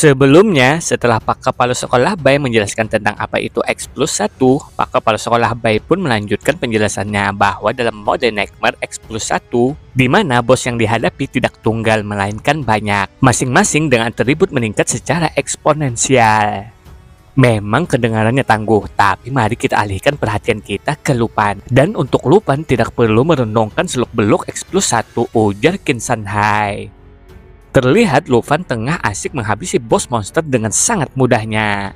Sebelumnya, setelah Pak Kepala Sekolah Bai menjelaskan tentang apa itu X+1, Pak Kepala Sekolah Bai pun melanjutkan penjelasannya bahwa dalam mode Nightmare X+1, di mana bos yang dihadapi tidak tunggal melainkan banyak, masing-masing dengan atribut meningkat secara eksponensial. Memang kedengarannya tangguh, tapi mari kita alihkan perhatian kita ke Lupan. Dan untuk Lupan tidak perlu merenungkan seluk-beluk X+1, ujar Qin Shanhai. Terlihat Luffy tengah asik menghabisi bos monster dengan sangat mudahnya.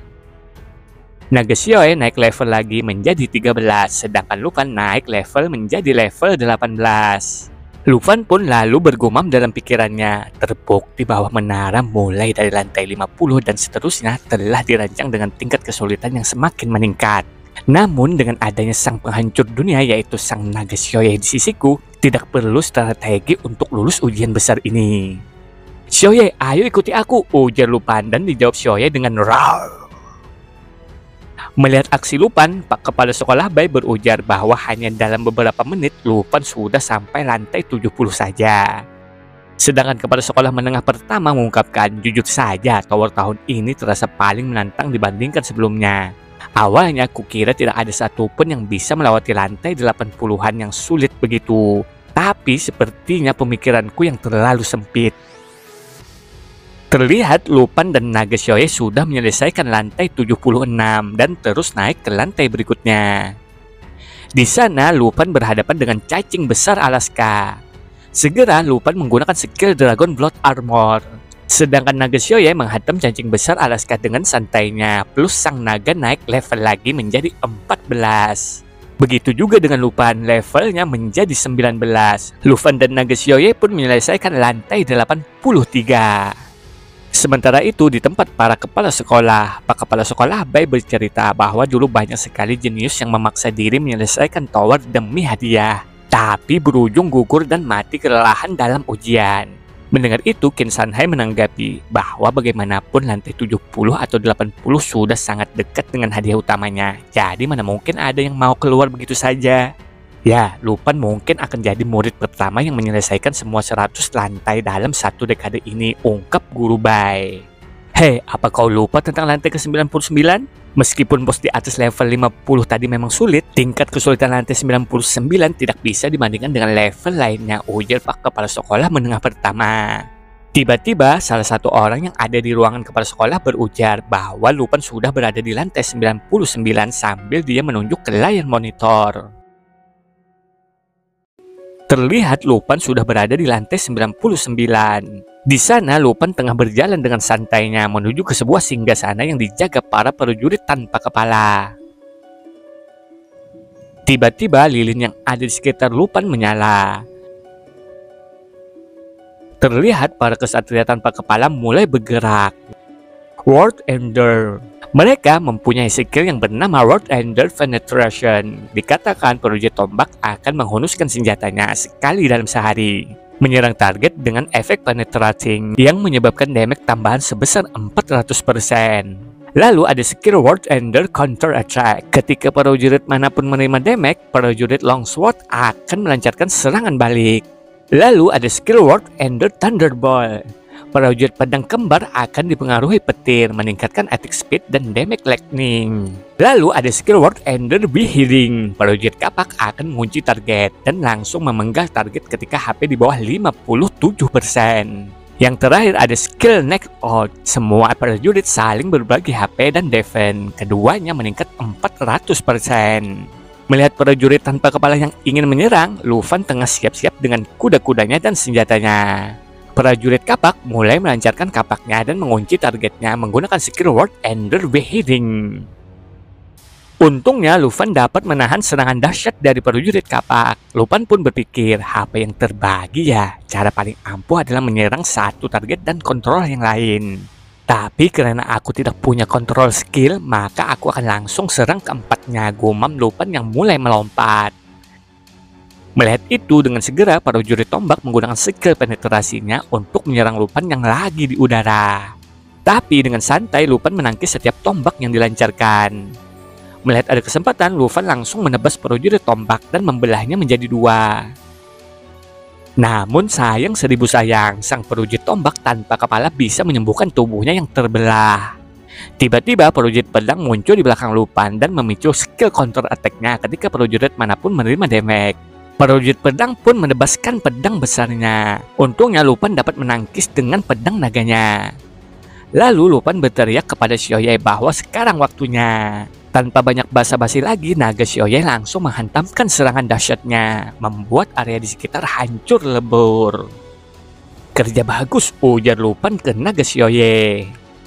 Naga Xiao naik level lagi menjadi 13, sedangkan Luffy naik level menjadi level 18. Luffy pun lalu bergumam dalam pikirannya, terbukti bahwa menara mulai dari lantai 50 dan seterusnya telah dirancang dengan tingkat kesulitan yang semakin meningkat. Namun dengan adanya sang penghancur dunia yaitu sang Naga Xiao di sisiku, tidak perlu strategi untuk lulus ujian besar ini. Xiaoye, ayo ikuti aku, ujar Lupan, dan dijawab Xiaoye dengan roar. Melihat aksi Lupan, Pak Kepala Sekolah Bai berujar bahwa hanya dalam beberapa menit Lupan sudah sampai lantai 70 saja. Sedangkan Kepala Sekolah Menengah pertama mengungkapkan, jujur saja tower tahun ini terasa paling menantang dibandingkan sebelumnya. Awalnya kukira tidak ada satupun yang bisa melewati lantai 80-an yang sulit begitu. Tapi sepertinya pemikiranku yang terlalu sempit. Terlihat Lupan dan Naga Xiaoye sudah menyelesaikan lantai 76 dan terus naik ke lantai berikutnya. Di sana Lupan berhadapan dengan cacing besar Alaska. Segera Lupan menggunakan skill Dragon Blood Armor. Sedangkan Naga Xiaoye menghantam cacing besar Alaska dengan santainya, plus sang naga naik level lagi menjadi 14. Begitu juga dengan Lupan, levelnya menjadi 19. Luffy dan Naga Xiaoye pun menyelesaikan lantai 83. Sementara itu di tempat para kepala sekolah, Pak Kepala Sekolah Bai bercerita bahwa dulu banyak sekali jenius yang memaksa diri menyelesaikan tower demi hadiah, tapi berujung gugur dan mati kelelahan dalam ujian. Mendengar itu, Qin Shanhai menanggapi bahwa bagaimanapun lantai 70 atau 80 sudah sangat dekat dengan hadiah utamanya, jadi mana mungkin ada yang mau keluar begitu saja. Ya, Lupan mungkin akan jadi murid pertama yang menyelesaikan semua 100 lantai dalam satu dekade ini, ungkap Guru Bai. Hei, apa kau lupa tentang lantai ke-99? Meskipun bos di atas level 50 tadi memang sulit, tingkat kesulitan lantai 99 tidak bisa dibandingkan dengan level lainnya, ujar Pak Kepala Sekolah Menengah pertama. Tiba-tiba, salah satu orang yang ada di ruangan kepala sekolah berujar bahwa Lupan sudah berada di lantai 99 sambil dia menunjuk ke layar monitor. Terlihat Lupan sudah berada di lantai 99. Di sana Lupan tengah berjalan dengan santainya menuju ke sebuah singgasana yang dijaga para prajurit tanpa kepala. Tiba-tiba lilin yang ada di sekitar Lupan menyala. Terlihat para kesatria tanpa kepala mulai bergerak. World Ender. Mereka mempunyai skill yang bernama World Ender Penetration. Dikatakan prajurit tombak akan menghunuskan senjatanya sekali dalam sehari, menyerang target dengan efek penetrating yang menyebabkan damage tambahan sebesar 400%. Lalu ada skill World Ender Counter Attack. Ketika prajurit manapun menerima damage, prajurit Longsword akan melancarkan serangan balik. Lalu ada skill World Ender Thunderbolt. Prajurit pedang kembar akan dipengaruhi petir, meningkatkan attack speed dan damage lightning. Lalu ada skill World Ender Beheading. Prajurit kapak akan mengunci target dan langsung memenggal target ketika HP di bawah 57%. Yang terakhir ada skill Neck Out. Semua prajurit saling berbagi HP dan defense. Keduanya meningkat 400%. Melihat prajurit tanpa kepala yang ingin menyerang, Luffy tengah siap-siap dengan kuda-kudanya dan senjatanya. Prajurit kapak mulai melancarkan kapaknya dan mengunci targetnya menggunakan skill World Ender Beheading. Untungnya Luffy dapat menahan serangan dahsyat dari prajurit kapak. Luffy pun berpikir, HP yang terbagi ya, cara paling ampuh adalah menyerang satu target dan kontrol yang lain. Tapi karena aku tidak punya kontrol skill, maka aku akan langsung serang keempatnya, gumam Luffy yang mulai melompat. Melihat itu, dengan segera prajurit tombak menggunakan skill penetrasinya untuk menyerang Luffy yang lagi di udara. Tapi dengan santai Luffy menangkis setiap tombak yang dilancarkan. Melihat ada kesempatan, Luffy langsung menebas prajurit tombak dan membelahnya menjadi dua. Namun sayang seribu sayang, sang perwujud tombak tanpa kepala bisa menyembuhkan tubuhnya yang terbelah. Tiba-tiba perwujud pedang muncul di belakang Lupin dan memicu skill counter attack-nya ketika perwujud manapun menerima damage. Perwujud pedang pun menebaskan pedang besarnya. Untungnya Lupin dapat menangkis dengan pedang naganya. Lalu Lupin berteriak kepada Xiaoye bahwa sekarang waktunya. Tanpa banyak basa-basi lagi, naga Xiaoye langsung menghantamkan serangan dahsyatnya, membuat area di sekitar hancur lebur. Kerja bagus, ujar Lupin ke naga Xiaoye.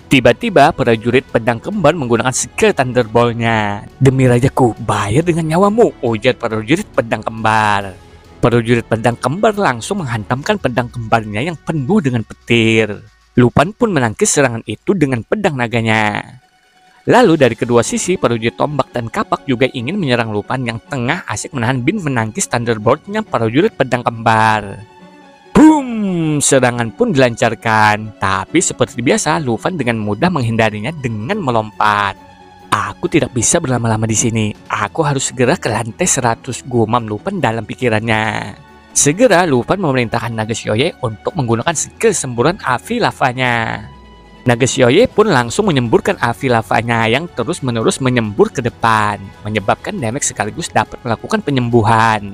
Tiba-tiba prajurit pedang kembar menggunakan skill Thunderbolt-nya. Demi rajaku, bayar dengan nyawamu, ujar prajurit pedang kembar. Prajurit pedang kembar langsung menghantamkan pedang kembarnya yang penuh dengan petir. Lupin pun menangkis serangan itu dengan pedang naganya. Lalu dari kedua sisi, prajurit tombak dan kapak juga ingin menyerang Lupin yang tengah asik menahan bin menangkis Thunderbolt-nya prajurit pedang kembar. Boom! Serangan pun dilancarkan, tapi seperti biasa, Lupin dengan mudah menghindarinya dengan melompat. Aku tidak bisa berlama-lama di sini. Aku harus segera ke lantai 100, gumam Lupin dalam pikirannya. Segera Lupin memerintahkan naga Xiaoye untuk menggunakan skill semburan api lavanya. Naga Xiaoye pun langsung menyemburkan api lavanya yang terus-menerus menyembur ke depan, menyebabkan damage sekaligus dapat melakukan penyembuhan.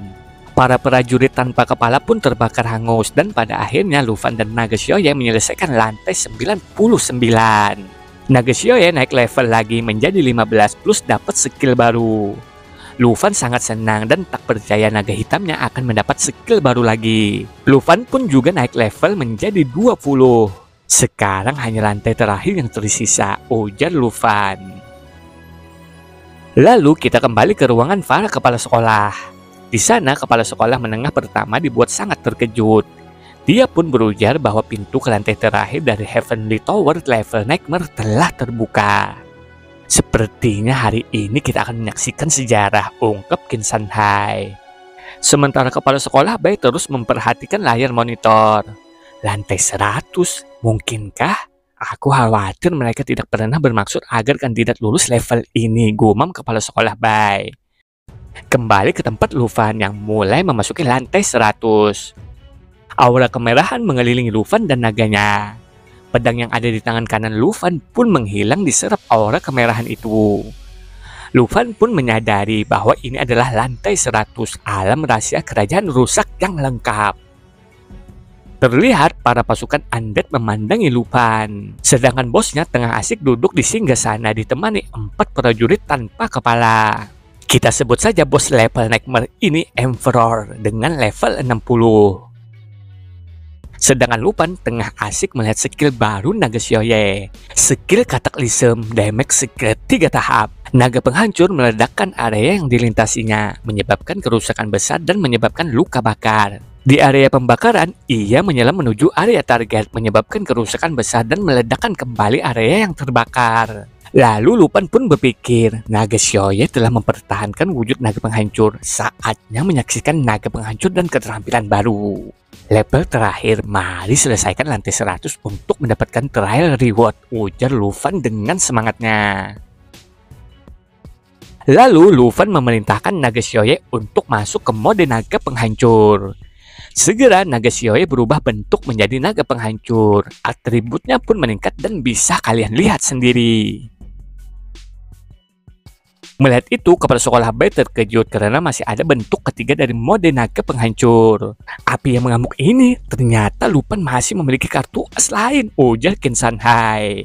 Para prajurit tanpa kepala pun terbakar hangus dan pada akhirnya Lupin dan naga Xiaoye menyelesaikan lantai 99. Naga Xiaoye naik level lagi menjadi 15 plus dapat skill baru. Lupin sangat senang dan tak percaya naga hitamnya akan mendapat skill baru lagi. Lupin pun juga naik level menjadi 20. Sekarang hanya lantai terakhir yang tersisa, ujar Lupin. Lalu kita kembali ke ruangan para kepala sekolah. Di sana, kepala sekolah menengah pertama dibuat sangat terkejut. Dia pun berujar bahwa pintu ke lantai terakhir dari Heavenly Tower level Nightmare telah terbuka. Sepertinya hari ini kita akan menyaksikan sejarah, ungkap Qin Shanhai. Sementara kepala sekolah Bai terus memperhatikan layar monitor. Lantai 100, mungkinkah? Aku khawatir mereka tidak pernah bermaksud agar kandidat lulus level ini, gumam kepala sekolah Bai. Kembali ke tempat Lupin yang mulai memasuki lantai 100. Aura kemerahan mengelilingi Lupin dan naganya. Pedang yang ada di tangan kanan Lupin pun menghilang diserap aura kemerahan itu. Lupin pun menyadari bahwa ini adalah lantai 100, alam rahasia kerajaan rusak yang lengkap. Terlihat para pasukan undead memandangi Lupin, sedangkan bosnya tengah asik duduk di singgasana ditemani 4 prajurit tanpa kepala. Kita sebut saja bos level Nightmare ini Emperor dengan level 60. Sedangkan Lupin tengah asik melihat skill baru naga Xiaoye. Skill Cataclysm, damage skill 3 tahap. Naga penghancur meledakkan area yang dilintasinya, menyebabkan kerusakan besar dan menyebabkan luka bakar. Di area pembakaran, ia menyelam menuju area target, menyebabkan kerusakan besar dan meledakkan kembali area yang terbakar. Lalu Lupin pun berpikir, naga Xiaoye telah mempertahankan wujud naga penghancur. Saatnya menyaksikan naga penghancur dan keterampilan baru. Level terakhir, mari selesaikan lantai 100 untuk mendapatkan trial reward, ujar Lupin dengan semangatnya. Lalu Lupin memerintahkan naga Xiaoye untuk masuk ke mode naga penghancur. Segera naga Xiaoye berubah bentuk menjadi naga penghancur. Atributnya pun meningkat dan bisa kalian lihat sendiri. Melihat itu, kepala sekolah Bai terkejut karena masih ada bentuk ketiga dari mode naga penghancur. Api yang mengamuk ini, ternyata Lupin masih memiliki kartu as lain, ujar Qin Shanhai.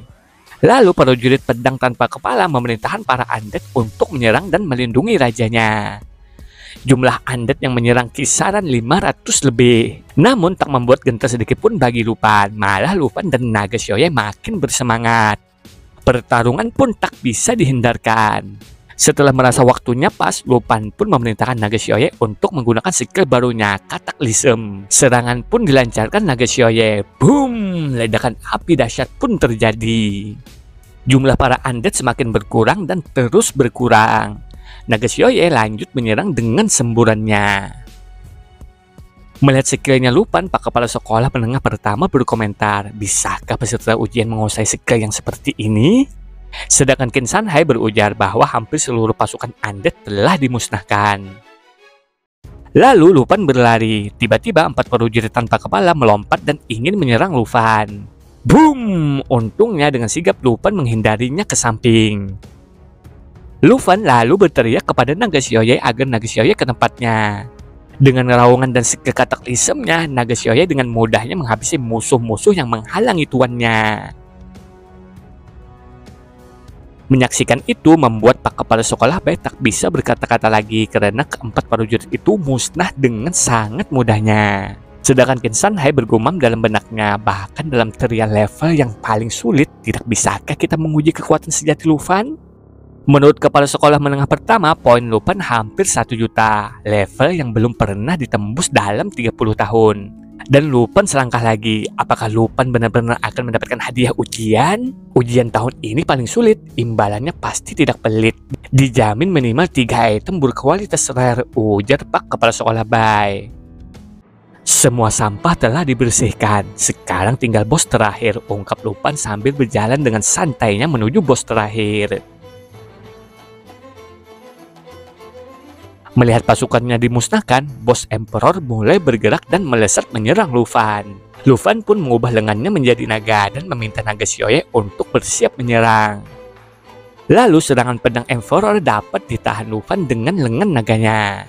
Lalu prajurit pedang tanpa kepala memerintahkan para undead untuk menyerang dan melindungi rajanya. Jumlah undead yang menyerang kisaran 500 lebih. Namun tak membuat gentar sedikit pun bagi Lupin, malah Lupin dan naga Xiaoye makin bersemangat. Pertarungan pun tak bisa dihindarkan. Setelah merasa waktunya pas, Lupin pun memerintahkan naga Xiaoye untuk menggunakan skill barunya, Cataclysm. Serangan pun dilancarkan naga Xiaoye. Boom! Ledakan api dahsyat pun terjadi. Jumlah para undead semakin berkurang dan terus berkurang. Naga Xiaoye lanjut menyerang dengan semburannya. Melihat skillnya Lupin, Pak Kepala Sekolah Menengah pertama berkomentar, bisakah peserta ujian menguasai skill yang seperti ini? Sedangkan Qin Shanhai berujar bahwa hampir seluruh pasukan undead telah dimusnahkan. Lalu Lupin berlari. Tiba-tiba 4 prajurit tanpa kepala melompat dan ingin menyerang Lupin. Boom! Untungnya dengan sigap Lupin menghindarinya ke samping. Lupin lalu berteriak kepada Naga Xiaoye agar Naga Xiaoye ke tempatnya. Dengan raungan dan skill kataklismnya, Naga Xiaoye dengan mudahnya menghabisi musuh-musuh yang menghalangi tuannya. Menyaksikan itu membuat Pak Kepala Sekolah Bai tak bisa berkata-kata lagi karena keempat prajurit itu musnah dengan sangat mudahnya. Sedangkan Qin Shanhai bergumam dalam benaknya, bahkan dalam trial level yang paling sulit, tidak bisakah kita menguji kekuatan sejati Lupin? Menurut Kepala Sekolah Menengah Pertama, poin Lupin hampir 1 juta, level yang belum pernah ditembus dalam 30 tahun. Dan Lupin selangkah lagi, apakah Lupin benar-benar akan mendapatkan hadiah ujian? Ujian tahun ini paling sulit, imbalannya pasti tidak pelit. Dijamin minimal 3 item berkualitas rare, ujar Pak Kepala Sekolah Bai. Semua sampah telah dibersihkan, sekarang tinggal bos terakhir, ungkap Lupin sambil berjalan dengan santainya menuju bos terakhir. Melihat pasukannya dimusnahkan, bos Emperor mulai bergerak dan melesat menyerang Lupin. Lupin pun mengubah lengannya menjadi naga dan meminta Naga Xiaoye untuk bersiap menyerang. Lalu serangan pedang Emperor dapat ditahan Lupin dengan lengan naganya.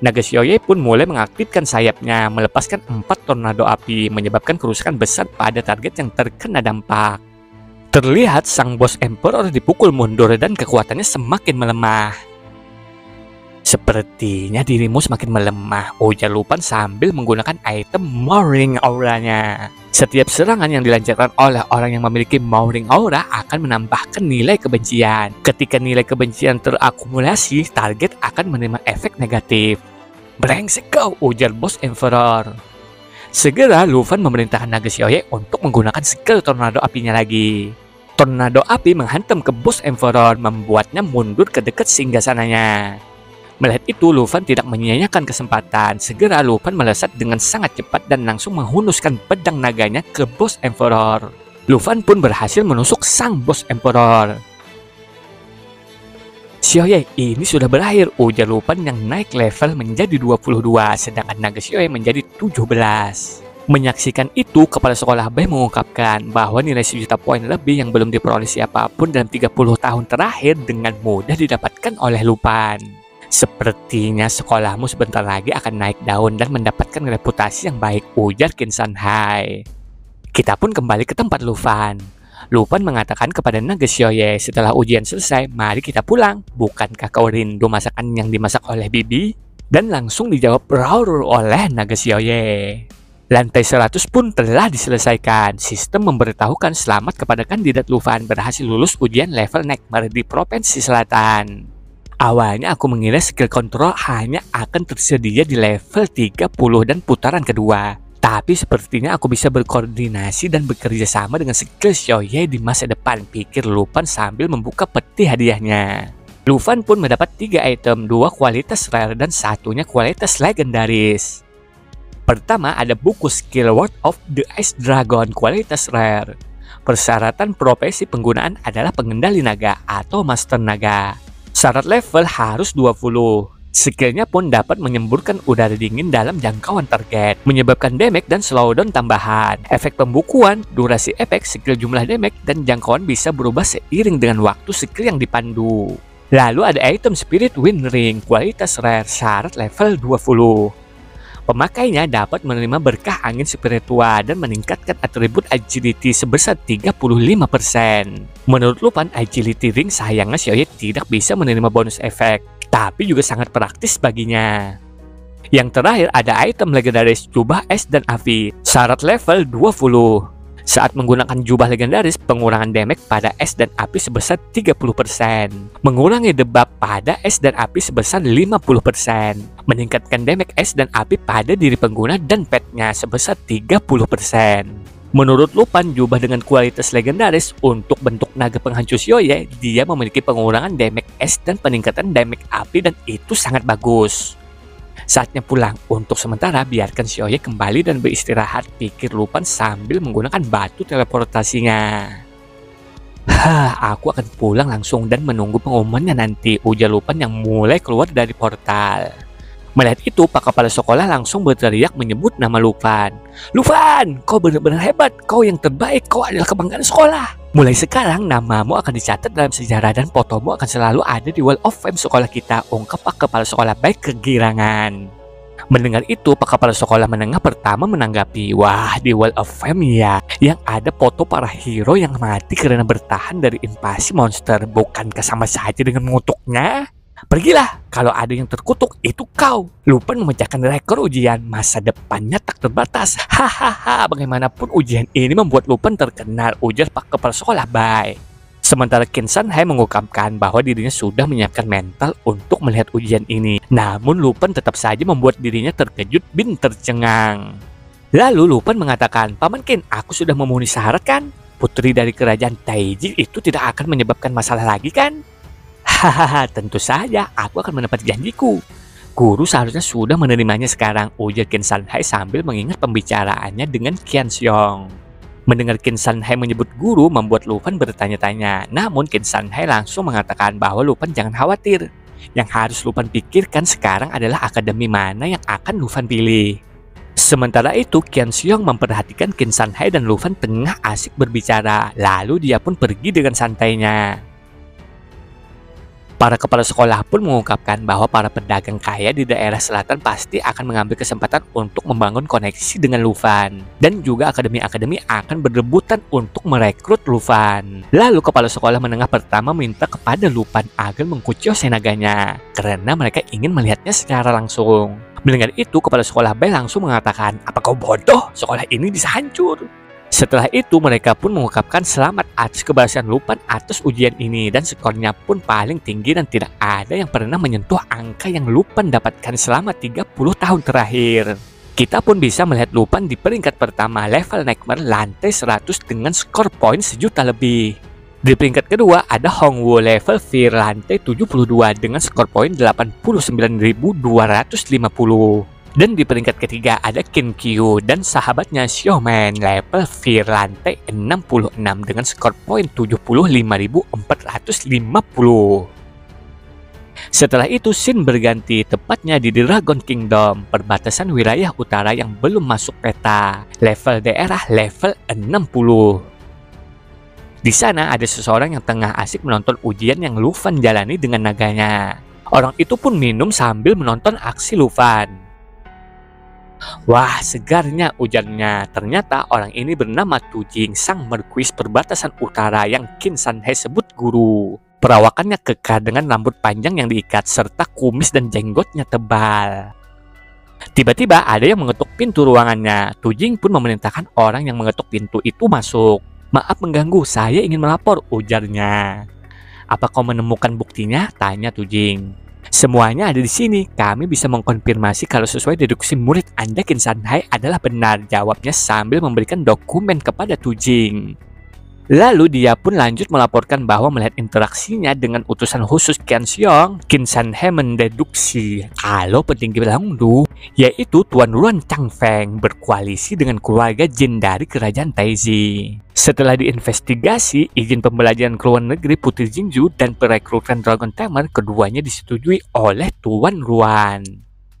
Naga Xiaoye pun mulai mengaktifkan sayapnya, melepaskan 4 tornado api, menyebabkan kerusakan besar pada target yang terkena dampak. Terlihat sang bos Emperor dipukul mundur dan kekuatannya semakin melemah. Sepertinya dirimu semakin melemah, ujar Lupin sambil menggunakan item Mouring Aura-nya. Setiap serangan yang dilancarkan oleh orang yang memiliki Mouring Aura akan menambahkan nilai kebencian. Ketika nilai kebencian terakumulasi, target akan menerima efek negatif. Brengsek kau, ujar bos Emperor. Segera Lupin memerintahkan Naga Xiaoye untuk menggunakan skill tornado apinya lagi. Tornado api menghantam ke bos Emperor, membuatnya mundur ke dekat singgasananya. Melihat itu, Lupin tidak menyia-nyiakan kesempatan. Segera Lupin melesat dengan sangat cepat dan langsung menghunuskan pedang naganya ke bos Emperor. Lupin pun berhasil menusuk sang bos Emperor. Xiaoye, ini sudah berakhir, ujar Lupin yang naik level menjadi 22, sedangkan Naga Xiaoye menjadi 17. Menyaksikan itu, Kepala Sekolah Bai mengungkapkan bahwa nilai 1 juta poin lebih yang belum diperoleh siapapun dalam 30 tahun terakhir dengan mudah didapatkan oleh Lupin. Sepertinya sekolahmu sebentar lagi akan naik daun dan mendapatkan reputasi yang baik, ujar Qin Shanhai. Kita pun kembali ke tempat Lupin. Lupin mengatakan kepada Naga Xiaoye, setelah ujian selesai, mari kita pulang. Bukankah kau rindu masakan yang dimasak oleh Bibi? Dan langsung dijawab raur oleh Naga Xiaoye. Lantai 100 pun telah diselesaikan. Sistem memberitahukan selamat kepada kandidat Lupin berhasil lulus ujian level Nightmare di Provinsi Selatan. Awalnya aku mengira skill kontrol hanya akan tersedia di level 30 dan putaran kedua. Tapi sepertinya aku bisa berkoordinasi dan bekerja sama dengan skill Xiaoye di masa depan, pikir Lupin sambil membuka peti hadiahnya. Lupin pun mendapat 3 item, 2 kualitas rare dan 1-nya kualitas legendaris. Pertama ada buku skill Word of the Ice Dragon kualitas rare. Persyaratan profesi penggunaan adalah pengendali naga atau master naga. Syarat level harus 20. Skillnya pun dapat menyemburkan udara dingin dalam jangkauan target, menyebabkan damage dan slowdown tambahan. Efek pembukuan, durasi efek, skill jumlah damage, dan jangkauan bisa berubah seiring dengan waktu skill yang dipandu. Lalu ada item Spirit Wind Ring, kualitas rare, syarat level 20. Pemakainya dapat menerima berkah angin spiritual dan meningkatkan atribut agility sebesar 35%. Menurut Lupin, agility ring sayangnya Xiaoye tidak bisa menerima bonus efek, tapi juga sangat praktis baginya. Yang terakhir ada item legendaris jubah es dan api, syarat level 20. Saat menggunakan jubah legendaris, pengurangan damage pada es dan api sebesar 30%. Mengurangi debuff pada es dan api sebesar 50%. Meningkatkan damage es dan api pada diri pengguna dan petnya sebesar 30%. Menurut Lupin, jubah dengan kualitas legendaris untuk bentuk naga penghancur Xiaoye, dia memiliki pengurangan damage es dan peningkatan damage api dan itu sangat bagus. Saatnya pulang, untuk sementara biarkan Xiaoye kembali dan beristirahat, pikir Lupin sambil menggunakan batu teleportasinya. Aku akan pulang langsung dan menunggu pengumumannya nanti, ujar Lupin yang mulai keluar dari portal. Melihat itu, Pak Kepala Sekolah langsung berteriak menyebut nama Lufan. Lufan, kau benar-benar hebat, kau yang terbaik, kau adalah kebanggaan sekolah. Mulai sekarang namamu akan dicatat dalam sejarah dan fotomu akan selalu ada di Wall of Fame sekolah kita, ungkap Pak Kepala Sekolah baik kegirangan. Mendengar itu, Pak Kepala Sekolah Menengah pertama menanggapi, wah di Wall of Fame ya, yang ada foto para hero yang mati karena bertahan dari invasi monster, bukankah sama saja dengan mengutuknya? Pergilah, kalau ada yang terkutuk itu kau. Lufan memecahkan rekor ujian, masa depannya tak terbatas. Hahaha, bagaimanapun ujian ini membuat Lufan terkenal, ujar Pak Kepala Sekolah baik. Sementara Qin Shanhai mengungkapkan bahwa dirinya sudah menyiapkan mental untuk melihat ujian ini. Namun Lufan tetap saja membuat dirinya terkejut bin tercengang. Lalu Lufan mengatakan, Paman Qin, aku sudah memenuhi syarat kan? Putri dari kerajaan Taiji itu tidak akan menyebabkan masalah lagi kan? Hahaha, tentu saja aku akan menepati janjiku. Guru seharusnya sudah menerimanya sekarang, ujar Qin Shanhai sambil mengingat pembicaraannya dengan Qian Xiong. Mendengar Qin Shanhai menyebut guru membuat Lufan bertanya-tanya. Namun Qin Shanhai langsung mengatakan bahwa Lufan jangan khawatir. Yang harus Lufan pikirkan sekarang adalah akademi mana yang akan Lufan pilih. Sementara itu Qian Xiong memperhatikan Qin Shanhai dan Lufan tengah asik berbicara. Lalu dia pun pergi dengan santainya. Para kepala sekolah pun mengungkapkan bahwa para pedagang kaya di daerah selatan pasti akan mengambil kesempatan untuk membangun koneksi dengan Lufan. Dan juga akademi-akademi akan berebutan untuk merekrut Lufan. Lalu kepala sekolah menengah pertama minta kepada Lufan agar mengkucil naganya, karena mereka ingin melihatnya secara langsung. Mendengar itu, kepala sekolah B langsung mengatakan, apa kau bodoh? Sekolah ini bisa hancur. Setelah itu mereka pun mengungkapkan selamat atas keberhasilan Lufan atas ujian ini dan skornya pun paling tinggi dan tidak ada yang pernah menyentuh angka yang Lufan dapatkan selama 30 tahun terakhir. Kita pun bisa melihat Lufan di peringkat pertama level Nightmare lantai 100 dengan skor poin 1.000.000 lebih. Di peringkat kedua ada Hongwu level Fear lantai 72 dengan skor poin 89.250. Dan di peringkat ketiga ada Qin Qiu dan sahabatnya Xiaoman level Fear lantai 66 dengan skor poin 75.450. Setelah itu Xin berganti, tepatnya di Dragon Kingdom, perbatasan wilayah utara yang belum masuk peta, level daerah level 60. Di sana ada seseorang yang tengah asik menonton ujian yang Lufan jalani dengan naganya. Orang itu pun minum sambil menonton aksi Lufan. Wah, segarnya ujarnya. Ternyata orang ini bernama Tu Jing, sang merkuis perbatasan utara yang Qin Shanhai sebut guru. Perawakannya kekar dengan rambut panjang yang diikat serta kumis dan jenggotnya tebal. Tiba-tiba ada yang mengetuk pintu ruangannya. Tu Jing pun memerintahkan orang yang mengetuk pintu itu masuk. Maaf mengganggu, saya ingin melapor, ujarnya. Apa kau menemukan buktinya? Tanya Tu Jing. Semuanya ada di sini. Kami bisa mengkonfirmasi kalau sesuai deduksi murid Anda Qin Shanhai adalah benar, jawabnya sambil memberikan dokumen kepada Tu Jing. Lalu dia pun lanjut melaporkan bahwa melihat interaksinya dengan utusan khusus Qian Xiong, Qin Shanhai mendeduksi kalau petinggi Longdu, yaitu Tuan Ruan Changfeng, berkoalisi dengan keluarga Jin dari kerajaan Taiji. Setelah diinvestigasi, izin pembelajaran ke luar negeri Putri Jingju dan perekrutan Dragon Tamer keduanya disetujui oleh Tuan Ruan.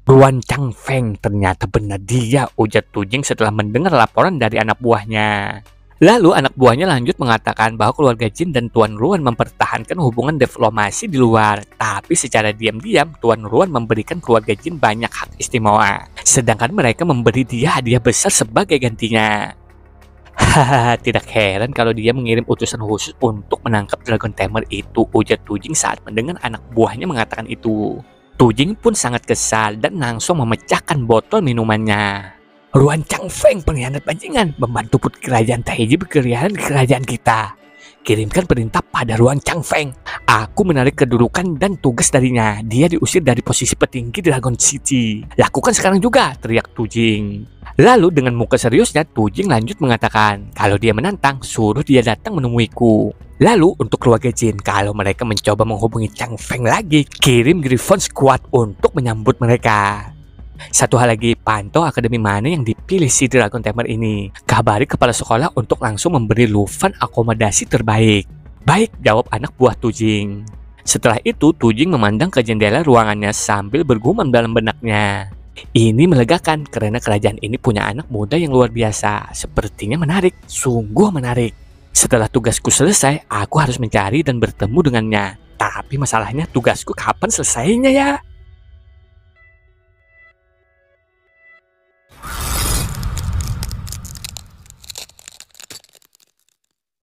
Ruan Changfeng ternyata benar dia, ujar Tu Jing setelah mendengar laporan dari anak buahnya. Lalu anak buahnya lanjut mengatakan bahwa keluarga Jin dan Tuan Ruan mempertahankan hubungan diplomasi di luar. Tapi secara diam-diam Tuan Ruan memberikan keluarga Jin banyak hak istimewa. Sedangkan mereka memberi dia hadiah besar sebagai gantinya. Hahaha, tidak heran kalau dia mengirim utusan khusus untuk menangkap Dragon Tamer itu, ujar Tu Jing saat mendengar anak buahnya mengatakan itu. Tu Jing pun sangat kesal dan langsung memecahkan botol minumannya. Ruan Changfeng, pengkhianat bajingan, membantu putri kerajaan Taiji berkeliaran di kerajaan kita. Kirimkan perintah pada Ruan Changfeng. Aku menarik kedudukan dan tugas darinya. Dia diusir dari posisi petinggi Dragon City. Lakukan sekarang juga, teriak Tu Jing. Lalu dengan muka seriusnya Tu Jing lanjut mengatakan, kalau dia menantang, suruh dia datang menemuiku. Lalu untuk keluarga Jin, kalau mereka mencoba menghubungi Changfeng lagi, kirim Griffon Squad untuk menyambut mereka. Satu hal lagi, pantau akademi mana yang dipilih si Dragon Tamer ini. Kabari kepala sekolah untuk langsung memberi Lufan akomodasi terbaik. Baik, jawab anak buah Tu Jing. Setelah itu, Tujing memandang ke jendela ruangannya sambil bergumam dalam benaknya. Ini melegakan karena kerajaan ini punya anak muda yang luar biasa. Sepertinya menarik, sungguh menarik. Setelah tugasku selesai, aku harus mencari dan bertemu dengannya. Tapi masalahnya tugasku kapan selesainya ya?